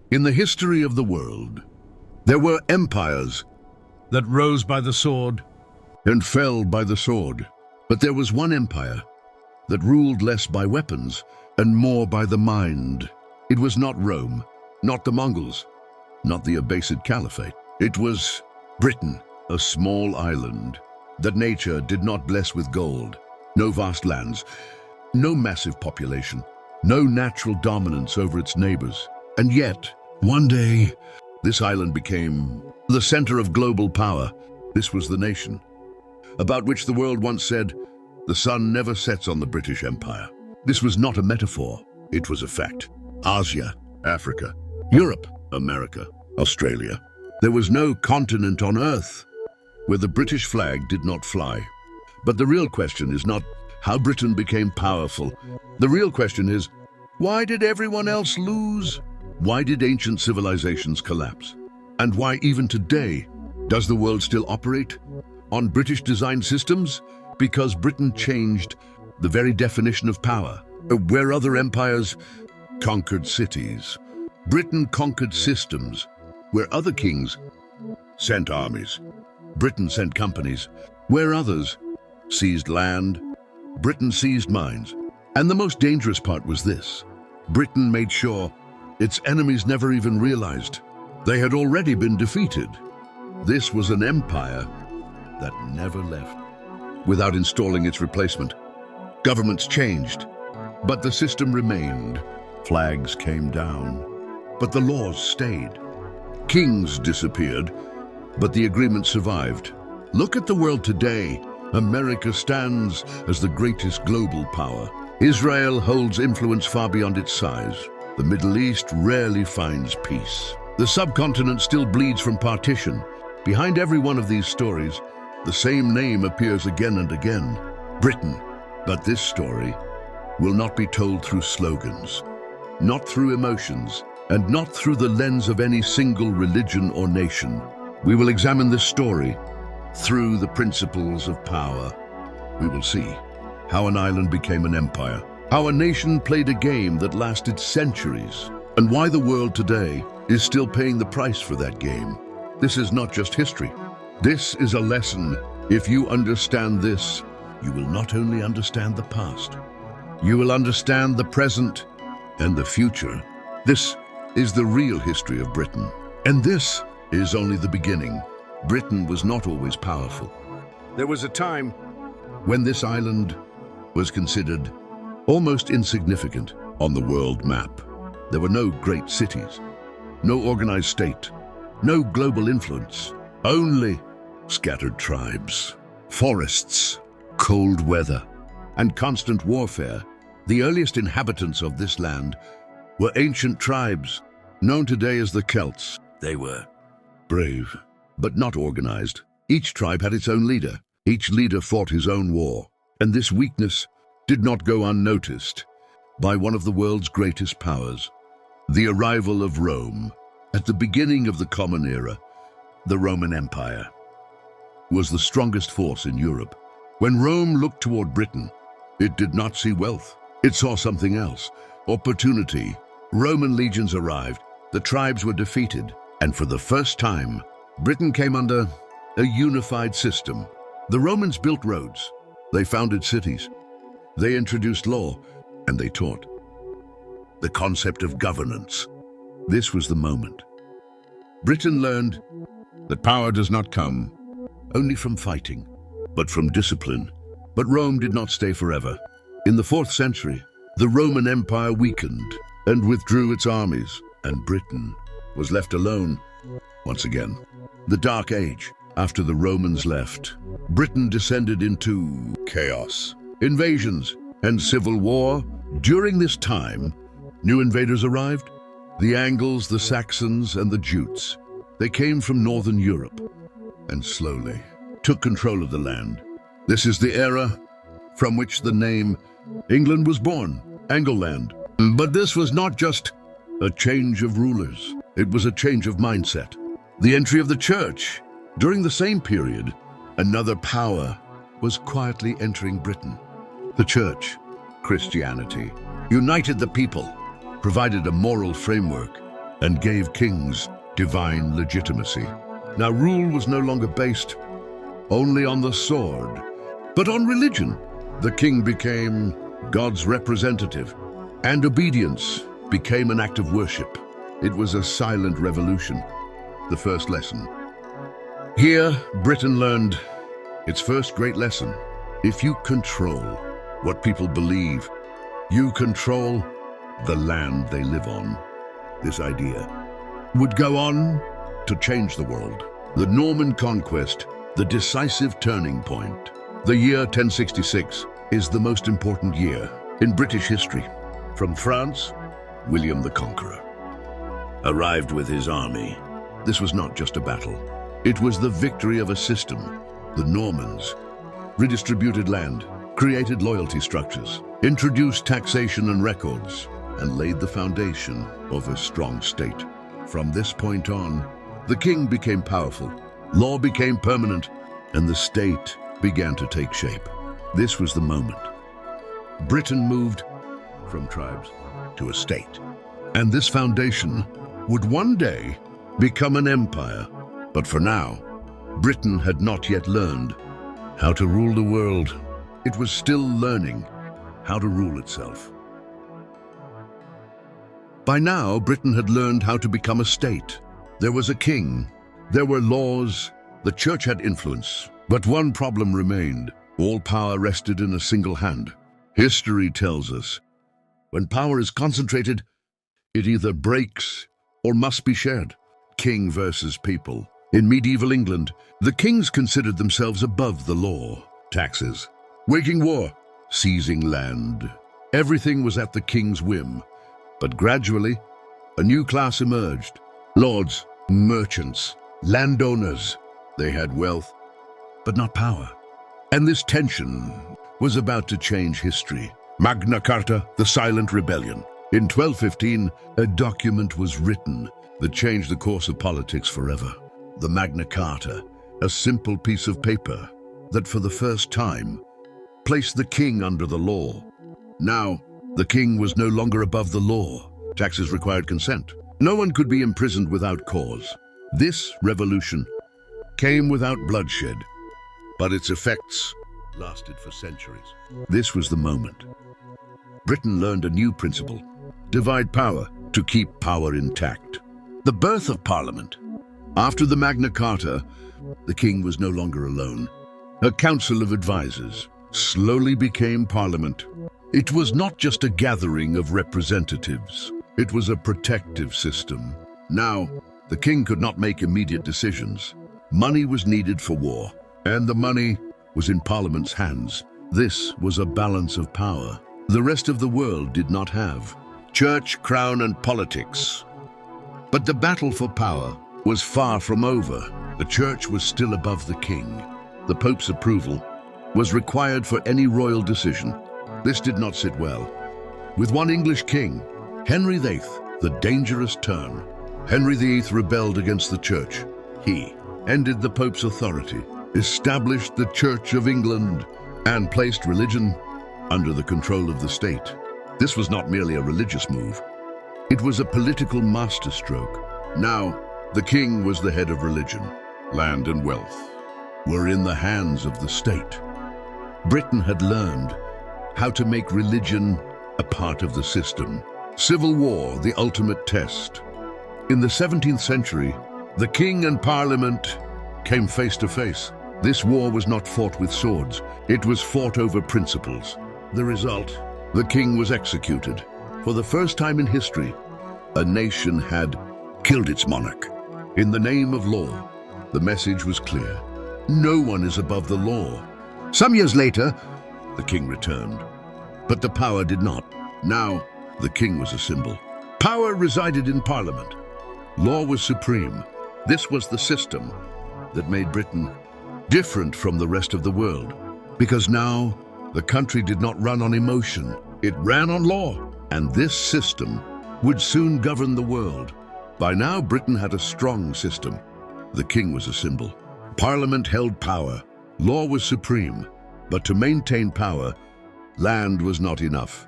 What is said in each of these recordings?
In the history of the world, there were empires that rose by the sword. and fell by the sword. But there was one empire that ruled less by weapons and more by the mind. It was not Rome, not the Mongols, not the Abbasid Caliphate. It was Britain, a small island that nature did not bless with gold. No vast lands, no massive population, no natural dominance over its neighbors. And yet, one day, this island became the center of global power. This was the nation, about which the world once said, "The sun never sets on the British Empire." This was not a metaphor, it was a fact. Asia, Africa, Europe, America, Australia. There was no continent on Earth where the British flag did not fly. But the real question is not how Britain became powerful. The real question is, why did everyone else lose? Why did ancient civilizations collapse? And why even today does the world still operate on British designed systems? Because Britain changed the very definition of power. Where other empires conquered cities, Britain conquered systems. Where other kings sent armies, Britain sent companies. Where others seized land, Britain seized minds. And the most dangerous part was this: Britain made sure its enemies never even realized they had already been defeated. This was an empire that never left without installing its replacement. Governments changed, but the system remained. Flags came down, but the laws stayed. Kings disappeared, but the agreement survived. Look at the world today. America stands as the greatest global power. Israel holds influence far beyond its size. The Middle East rarely finds peace. The subcontinent still bleeds from partition. Behind every one of these stories, the same name appears again and again: Britain. But this story will not be told through slogans, not through emotions, and not through the lens of any single religion or nation. We will examine this story through the principles of power. We will see how an island became an empire, how a nation played a game that lasted centuries, and why the world today is still paying the price for that game. This is not just history. This is a lesson. If you understand this, you will not only understand the past, you will understand the present and the future. This is the real history of Britain. And this is only the beginning. Britain was not always powerful. There was a time when this island was considered almost insignificant on the world map. There were no great cities, no organized state, no global influence, only scattered tribes, forests, cold weather, and constant warfare. The earliest inhabitants of this land were ancient tribes, known today as the Celts. They were brave, but not organized. Each tribe had its own leader. Each leader fought his own war. And this weakness did not go unnoticed by one of the world's greatest powers. The arrival of Rome. At the beginning of the Common Era, the Roman Empire was the strongest force in Europe. When Rome looked toward Britain, it did not see wealth. It saw something else: opportunity. Roman legions arrived, the tribes were defeated, and for the first time, Britain came under a unified system. The Romans built roads, they founded cities, they introduced law, and they taught the concept of governance. This was the moment. Britain learned that power does not come only from fighting, but from discipline. But Rome did not stay forever. In the 4th century, the Roman Empire weakened and withdrew its armies, and Britain was left alone once again. The Dark Age. After the Romans left, Britain descended into chaos, invasions, and civil war. During this time, new invaders arrived: the Angles, the Saxons, and the Jutes. They came from northern Europe and slowly took control of the land. This is the era from which the name England was born, Angleland. But this was not just a change of rulers, it was a change of mindset. The entry of the church. During the same period, another power was quietly entering Britain. The church, Christianity, united the people, provided a moral framework, and gave kings divine legitimacy. Now rule was no longer based only on the sword, but on religion. The king became God's representative, and obedience became an act of worship. It was a silent revolution. The first lesson. Here, Britain learned its first great lesson. If you control what people believe, you control the land they live on. This idea would go on to change the world. The Norman conquest, the decisive turning point. The year 1066 is the most important year in British history. From France, William the Conqueror arrived with his army. This was not just a battle. It was the victory of a system. The Normans redistributed land, created loyalty structures, introduced taxation and records, and laid the foundation of a strong state. From this point on, the king became powerful, law became permanent, and the state began to take shape. This was the moment. Britain moved from tribes to a state. And this foundation would one day become an empire. But for now, Britain had not yet learned how to rule the world. It was still learning how to rule itself. By now, Britain had learned how to become a state. There was a king, there were laws, the church had influence. But one problem remained. All power rested in a single hand. History tells us, when power is concentrated, it either breaks or must be shared. King versus people. In medieval England, the kings considered themselves above the law. Taxes, waging war, seizing land. Everything was at the king's whim. But gradually, a new class emerged. Lords, merchants, landowners. They had wealth, but not power. And this tension was about to change history. Magna Carta, the Silent Rebellion. In 1215, a document was written that changed the course of politics forever. The Magna Carta, a simple piece of paper that for the first time placed the king under the law. Now, the king was no longer above the law. Taxes required consent. No one could be imprisoned without cause. This revolution came without bloodshed, but its effects lasted for centuries. This was the moment. Britain learned a new principle: divide power to keep power intact. The birth of Parliament. After the Magna Carta, the king was no longer alone. A council of advisors slowly became Parliament. It was not just a gathering of representatives. It was a protective system. Now, the king could not make immediate decisions. Money was needed for war, and the money was in Parliament's hands. This was a balance of power the rest of the world did not have. Church, crown, and politics. But the battle for power was far from over. The church was still above the king. The Pope's approval was required for any royal decision. This did not sit well with one English king, Henry VIII, the dangerous turn. Henry VIII rebelled against the church. He ended the Pope's authority, established the Church of England, and placed religion under the control of the state. This was not merely a religious move. It was a political masterstroke. Now, the king was the head of religion. Land and wealth were in the hands of the state. Britain had learned how to make religion a part of the system. Civil war, the ultimate test. In the 17th century, the king and parliament came face to face. This war was not fought with swords. It was fought over principles. The result, the king was executed. For the first time in history, a nation had killed its monarch. In the name of law, the message was clear. No one is above the law. Some years later, the king returned, but the power did not. Now, the king was a symbol. Power resided in Parliament. Law was supreme. This was the system that made Britain different from the rest of the world, because now the country did not run on emotion. It ran on law, and this system would soon govern the world. By now, Britain had a strong system. The king was a symbol. Parliament held power. Law was supreme. But to maintain power, land was not enough.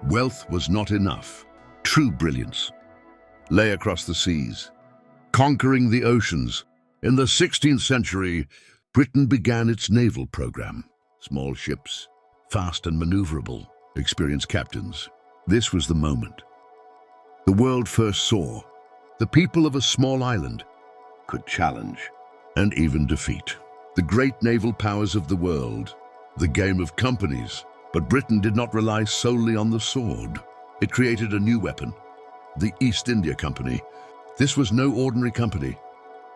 Wealth was not enough. True brilliance lay across the seas, conquering the oceans. In the 16th century, Britain began its naval program. Small ships, fast and maneuverable, experienced captains. This was the moment. The world first saw the people of a small island could challenge and even defeat the great naval powers of the world. The game of companies. But Britain did not rely solely on the sword. It created a new weapon, the East India Company. This was no ordinary company.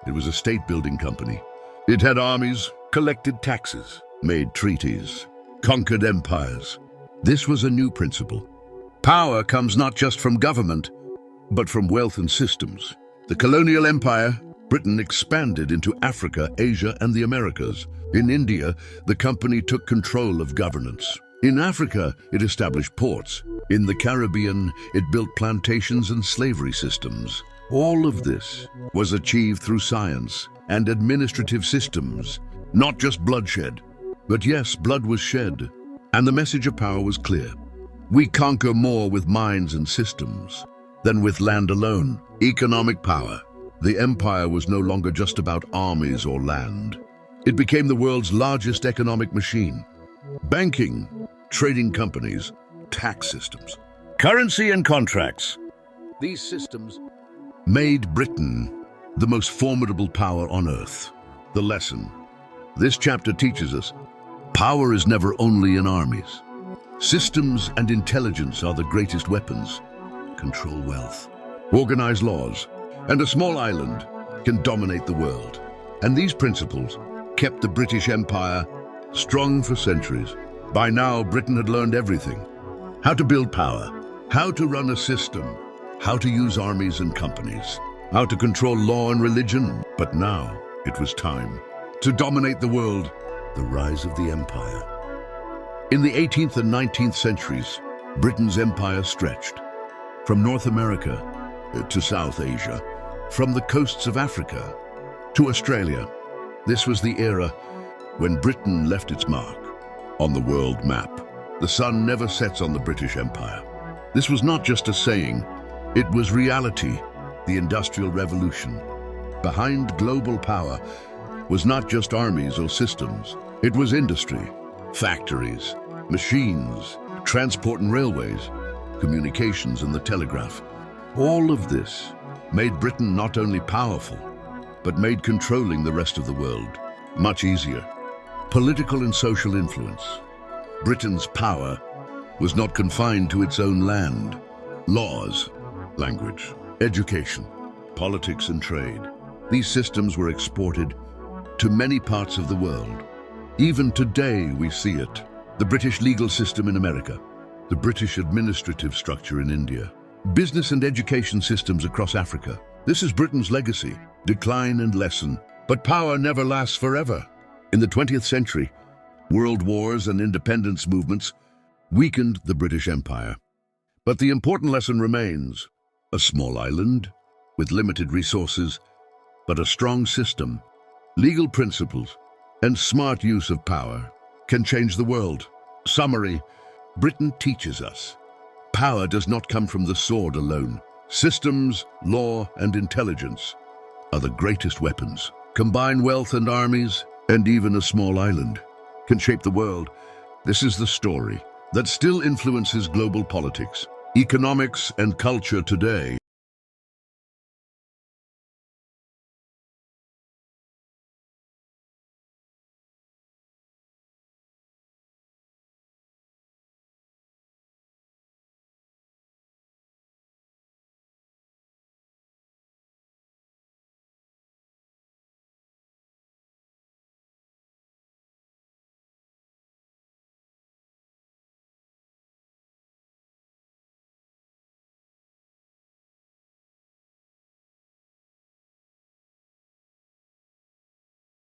It was a state-building company. It had armies, collected taxes, made treaties, conquered empires. This was a new principle. Power comes not just from government, but from wealth and systems. The colonial empire, Britain expanded into Africa, Asia, and the Americas. In India, the company took control of governance. In Africa, it established ports. In the Caribbean, it built plantations and slavery systems. All of this was achieved through science and administrative systems, not just bloodshed. But yes, blood was shed, and the message of power was clear. We conquer more with minds and systems than with land alone. Economic power. The empire was no longer just about armies or land. It became the world's largest economic machine. Banking, trading companies, tax systems, currency and contracts. These systems made Britain the most formidable power on earth. The lesson. This chapter teaches us, power is never only in armies. Systems and intelligence are the greatest weapons. Control wealth, organize laws, and a small island can dominate the world. And these principles kept the British Empire strong for centuries. By now, Britain had learned everything. How to build power, how to run a system, how to use armies and companies, how to control law and religion. But now, it was time to dominate the world. The rise of the empire. In the 18th and 19th centuries, Britain's empire stretched from North America to South Asia, from the coasts of Africa to Australia. This was the era when Britain left its mark on the world map. The sun never sets on the British Empire. This was not just a saying, it was reality, the Industrial Revolution. Behind global power was not just armies or systems, it was industry, factories, machines, transport and railways, communications and the telegraph. All of this made Britain not only powerful, but made controlling the rest of the world much easier. Political and social influence. Britain's power was not confined to its own land. Laws, language, education, politics and trade. These systems were exported to many parts of the world. Even today we see it. The British legal system in America, the British administrative structure in India, business and education systems across Africa. This is Britain's legacy, decline and lesson. But power never lasts forever. In the 20th century, world wars and independence movements weakened the British Empire. But the important lesson remains. A small island with limited resources, but a strong system, legal principles, and smart use of power can change the world. Summary, Britain teaches us. Power does not come from the sword alone. Systems, law, and intelligence are the greatest weapons. Combine wealth and armies, and even a small island can shape the world. This is the story that still influences global politics, economics, and culture today.